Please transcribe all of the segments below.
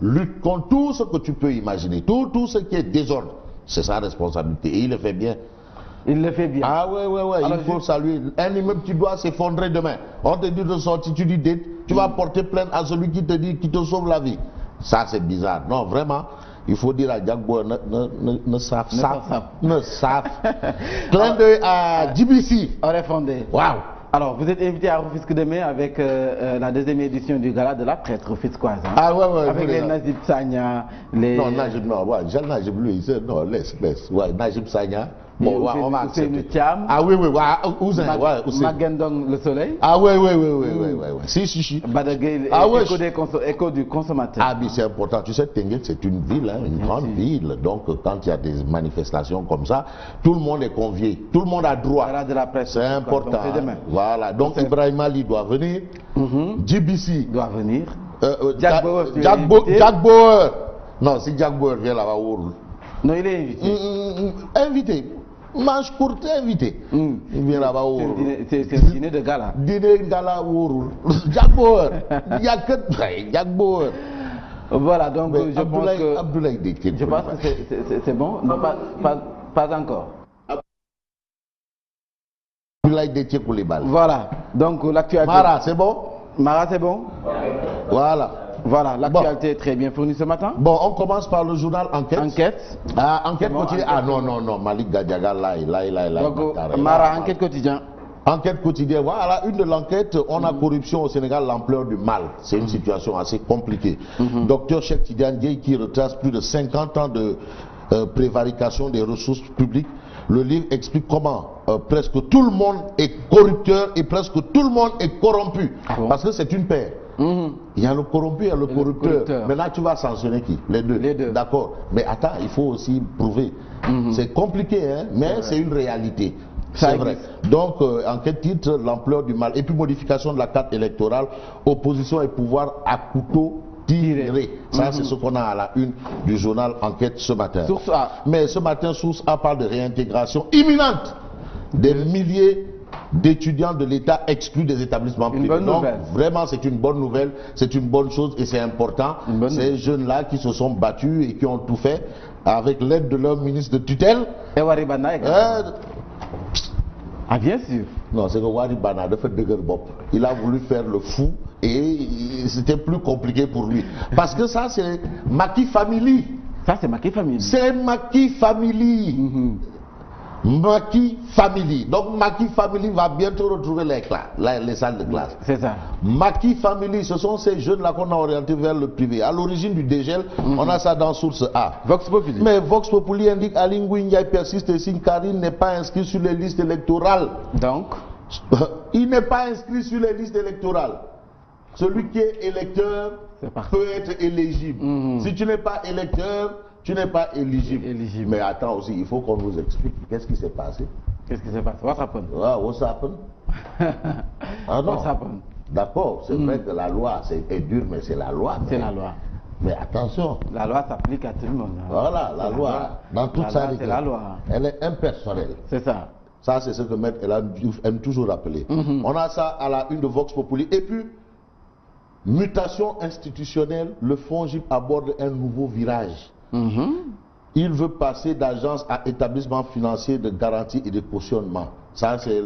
lutte contre tout ce que tu peux imaginer, tout ce qui est désordre, c'est sa responsabilité. Et il le fait bien. Il le fait bien. Ah ouais, alors il faut saluer. Un immeuble qui doit s'effondrer demain. On te dit de sortir, tu dis tu vas porter plainte à celui qui te dit, qui te sauve la vie. Ça c'est bizarre. Non, vraiment, il faut dire à Jack Boy, ne saf. Clin d'œil à GBC. On est fondé. Waouh. Alors, vous êtes invité à Rufisque demain avec la deuxième édition du gala de la presse rufisquoise. Hein? Ah ouais. Avec les Najib Sagna, les... Non, Najib, non, ouais, j'ai Najib lui, non, laisse. Ouais, Najib Sagna. Bon, ouais, on va accepter. Ah oui, Ousin, ouais, Magendong Le Soleil. Ah ouais. Si. Badagay, écho du consommateur. Ah, mais c'est important. Tu sais, Tenguet, c'est une ville, hein, une grande ville. Donc, quand il y a des manifestations comme ça, tout le monde est convié. Tout le monde a droit. De la presse. C'est important. Voilà. Donc, Ibrahim Ali doit venir. GBC doit venir. Jack Bauer. Non, si Jack Bauer vient là-bas, non, il est invité. Invité. Manche courte, invité. Il vient là-bas. C'est un dîner de gala. Dîner de gala, Jack Bauer. Il n'y a que Jack Bauer. Voilà, donc mais je pense que... Abdoulaye Déthié. Je pense que c'est bon. Non, pas encore. Abdoulaye Déthié Coulibaly. Voilà, donc l'actualité... Mara, c'est bon? Mara, c'est bon? Voilà, l'actualité est très bien fournie ce matin. Bon, on commence par le journal Enquête. Enquête quotidienne. Ah non, Malik Gadiaga, là. Donc, Mara, Enquête quotidien. Enquête quotidienne. Voilà, une de l'enquête, on a corruption au Sénégal, l'ampleur du mal. C'est une situation assez compliquée. Docteur Cheikh Tidiane Dièye qui retrace plus de 50 ans de prévarication des ressources publiques. Le livre explique comment presque tout le monde est corrupteur et presque tout le monde est corrompu. Parce que c'est une paire. Il y a le corrompu et le corrupteur. Maintenant, tu vas sanctionner qui? Les deux. D'accord. Mais attends, il faut aussi prouver. C'est compliqué, hein, mais c'est une réalité. C'est vrai. Donc, enquête titre l'ampleur du mal. Et puis, modification de la carte électorale, opposition et pouvoir à couteau tiré. Ça, c'est ce qu'on a à la une du journal Enquête ce matin. Source A. Mais ce matin, Source A parle de réintégration imminente des milliers d'étudiants de l'État exclus des établissements privés. Donc vraiment c'est une bonne nouvelle, c'est une bonne chose et c'est important. Ces jeunes-là qui se sont battus et qui ont tout fait avec l'aide de leur ministre de tutelle. Et Waribana ah bien sûr. Non, c'est que Waribana de fait de Gerbop. Il a voulu faire le fou et c'était plus compliqué pour lui. Parce que ça c'est Macky Family. Ça c'est Macky Family. C'est Macky Family. Macky Family. Donc Macky Family va bientôt retrouver les salles de classe. C'est ça. Macky Family, ce sont ces jeunes-là qu'on a orientés vers le privé. À l'origine du dégel, on a ça dans Source A. Vox Populi. Mais Vox Populi indique Aly Ngouille Ndiaye persiste et signe Karine n'est pas inscrit sur les listes électorales. Donc il n'est pas inscrit sur les listes électorales. Celui qui est électeur peut être éligible. Si tu n'es pas électeur, tu n'es pas éligible. Mais attends aussi, il faut qu'on nous explique qu'est-ce qui s'est passé. Qu'est-ce qui s'est passé? What happened? What's happened? Ah non. What's happened? D'accord, c'est vrai que la loi est dure, mais c'est la loi. C'est la loi. Mais attention. La loi s'applique à tout le monde. Hein. Voilà, la loi, dans toute sa rigueur. C'est la loi. Elle est impersonnelle. C'est ça. Ça, c'est ce que Maître aime toujours rappeler. On a ça à la une de Vox Populi. Et puis, mutation institutionnelle, le FONGIP aborde un nouveau virage. Il veut passer d'agence à établissement financier de garantie et de cautionnement. Ça, c'est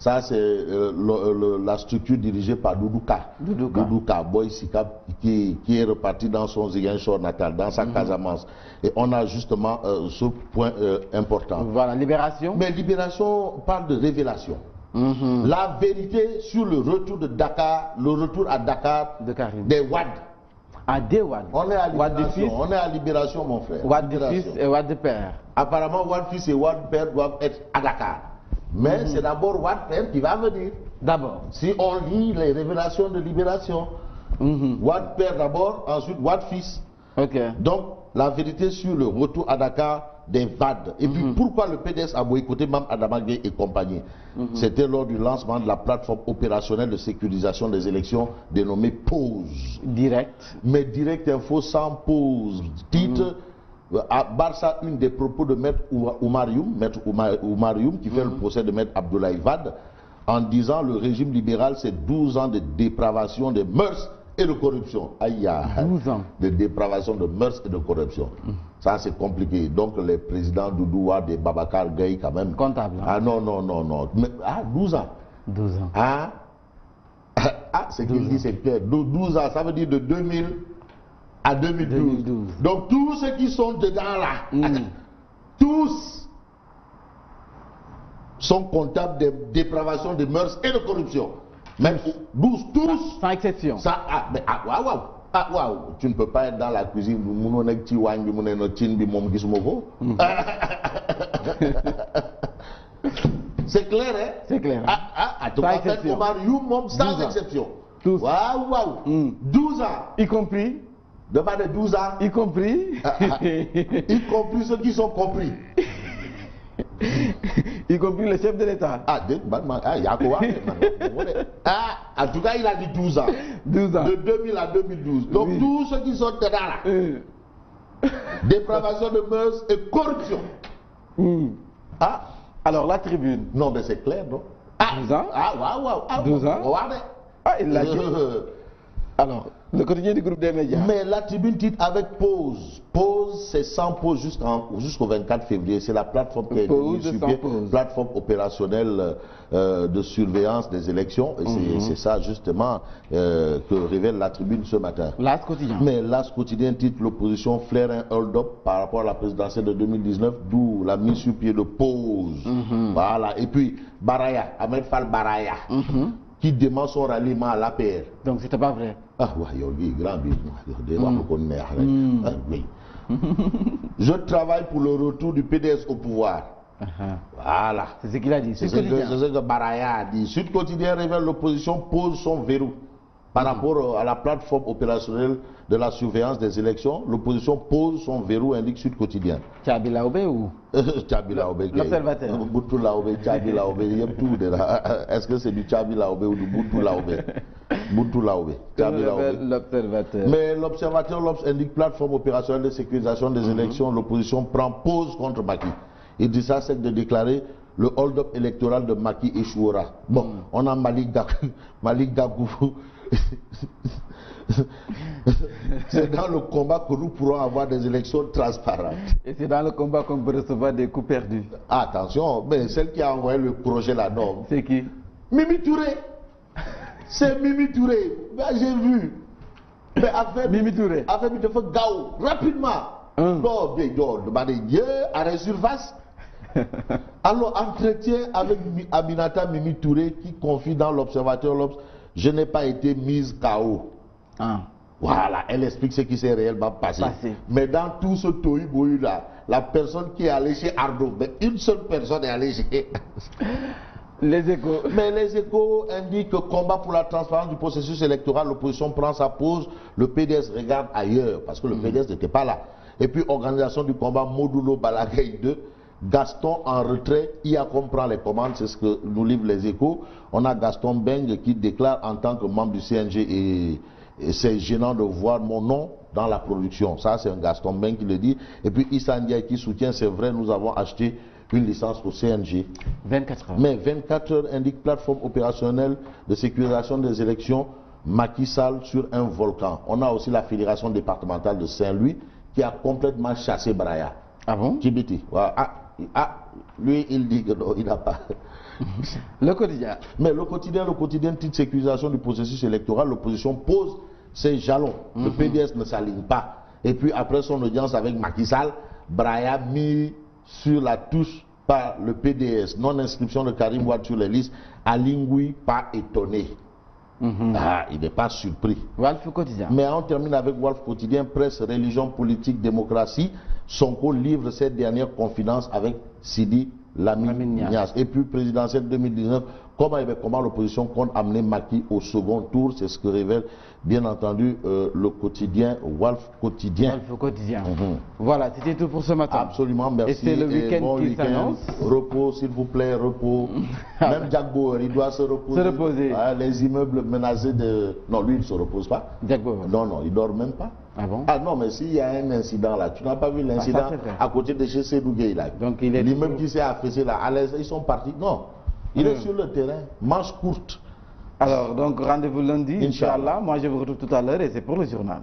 la structure dirigée par Doudouka Boy Sikap, qui est reparti dans son Ziguinchor natal, dans sa Casamance. Et on a justement ce point important. Voilà, Libération. Mais Libération parle de révélation. La vérité sur le retour de Dakar, le retour à Dakar des Wad. À des Wad. On est à Libération, mon frère. Wad de fils et Wad de père. Apparemment, Wad fils et Wad père doivent être à Dakar. Mais c'est d'abord Wad père qui va venir. D'abord. Si on lit les révélations de Libération, Wad père d'abord, ensuite Wad fils. Donc, la vérité sur le retour à Dakar des VAD. Et puis, pourquoi le PDS a boycotté Mme Adamagé et compagnie? C'était lors du lancement de la plateforme opérationnelle de sécurisation des élections dénommée POSE. Direct. Mais Direct Info sans pause. Titre, à Barça, une des propos de Maître Oumar Youm, qui fait le procès de Maître Abdoulaye Wade, en disant le régime libéral, c'est 12 ans de dépravation des mœurs et de corruption. Aïe, 12 ans. De dépravation de mœurs et de corruption. Ça, c'est compliqué. Donc, les présidents Doudouwa, des Babacar Gaye, quand même. Comptable. Hein? Ah non, non, non, non. Mais, 12 ans. 12 ans. Ah, ce qu'il dit, c'est clair. 12 ans, ça veut dire de 2000 à 2012. Donc, tous ceux qui sont dedans là, tous sont comptables de dépravation de mœurs et de corruption. Même 12, tous. Sans exception. Ça, waouh. Ah, waouh. Tu ne peux pas être dans la cuisine. C'est clair, hein? C'est clair. Sans exception. Sans exception. Tous. Waouh. 12 ans. Y compris. Demande de 12 ans. Y compris. Y compris ceux qui sont compris. Y compris le chef de l'État. En tout cas, il a dit 12 ans. 12 ans. De 2000 à 2012. Donc, tous ceux qui sont dedans là. Dépravation de mœurs et corruption. Alors, la tribune. Non, mais c'est clair, non? 12 ans. 12 ans. Il l'a dit. Alors, le quotidien du groupe des médias. Mais la tribune titre avec pause. Pause, c'est sans pause jusqu'au 24 février. C'est la plateforme qui est plateforme opérationnelle de surveillance des élections. Et c'est ça justement que révèle la tribune ce matin. L'As quotidien. Mais l'As quotidien titre l'opposition flaire un hold-up par rapport à la présidentielle de 2019, d'où la mise sur pied de pause. Voilà. Et puis, Baraya, Ahmed Fall Baraya. Qui demande son ralliement à l'APR. Donc c'était pas vrai. Grand Je travaille pour le retour du PDS au pouvoir. Voilà. C'est ce qu'il a dit. C'est ce que Baraya a dit. Sud Quotidien révèle l'opposition pose son verrou. Par rapport à la plateforme opérationnelle de la surveillance des élections, l'opposition pose son verrou, indique Sud Quotidien. Tchabi Laobé ou l'observateur. Boutou Laobé, Tchabi Laobé, il y a tout de là. Est-ce que c'est du Tchabi Laobé ou du Boutou Laobé? Boutou Laobé. L'observateur. Mais l'observateur indique plateforme opérationnelle de sécurisation des élections, l'opposition prend pause contre Macky. Il dit ça, c'est de déclarer le hold-up électoral de Macky échouera. Bon, on a Malik Gakou. C'est dans le combat que nous pourrons avoir des élections transparentes. Et c'est dans le combat qu'on peut recevoir des coups perdus. Attention, mais celle qui a envoyé le projet là-dedans. C'est qui? Mimi Touré. C'est Mimi Touré. J'ai vu. Mais avec Mimi Touré. Avec il faut Gao, rapidement. Non, Dieu, arrêt surface. Alors, entretien avec Aminata Mimi Touré qui confie dans l'Observateur l'Obs. Je n'ai pas été mise KO. Voilà, elle explique ce qui s'est réellement passé. Mais dans tout ce tohu-bohu là, la personne qui est allée chez Ardo, mais une seule personne est allée chez... Les Échos. Mais les Échos indiquent que combat pour la transparence du processus électoral, l'opposition prend sa pause, le PDS regarde ailleurs, parce que le PDS n'était pas là. Et puis, organisation du combat Modulo Balagaï 2, Gaston en retrait, IA comprend les commandes, c'est ce que nous livrent les Échos. On a Gaston Beng qui déclare en tant que membre du CNG et c'est gênant de voir mon nom dans la production. Ça, c'est un Gaston Beng qui le dit. Et puis Issa Ndiaye qui soutient, c'est vrai, nous avons acheté une licence au CNG. 24 heures. Mais 24 heures indique plateforme opérationnelle de sécurisation des élections, Macky Sall sur un volcan. On a aussi la fédération départementale de Saint-Louis qui a complètement chassé Braya. Ah bon? Kibiti. Lui, il dit que non, il n'a pas. Le quotidien. Mais le quotidien titre sécurisation du processus électoral, l'opposition pose ses jalons. Le PDS ne s'aligne pas. Et puis après son audience avec Macky Sall, Braya mis sur la touche par le PDS. Non-inscription de Karim Wade sur les listes. Alingui pas étonné. Il n'est pas surpris. Walf Quotidien. Mais on termine avec Walf Quotidien, presse, religion, politique, démocratie. Sonko livre cette dernière confidence avec Sidi Lamine Niasse. Et puis présidentielle 2019, comment l'opposition compte amener Macky au second tour, c'est ce que révèle bien entendu le quotidien Walf Quotidien. Walf Quotidien. Voilà, c'était tout pour ce matin. Absolument, merci. Et c'est le week-end bon qui s'annonce. Repos, s'il vous plaît, repos. Même Jack Bauer, il doit se reposer. Se reposer. Les immeubles menacés de... Non, lui, il ne se repose pas. Jack Bauer. Non, il ne dort même pas. Ah bon? Ah non, mais s'il y a un incident là, tu n'as pas vu l'incident à côté de chez Sédougué là. Donc il est... L'immeuble qui s'est affaissé là, ils sont partis. Non, il est sur le terrain, manche courte. Alors, donc rendez-vous lundi, Inch'Allah. Moi, je vous retrouve tout à l'heure et c'est pour le journal.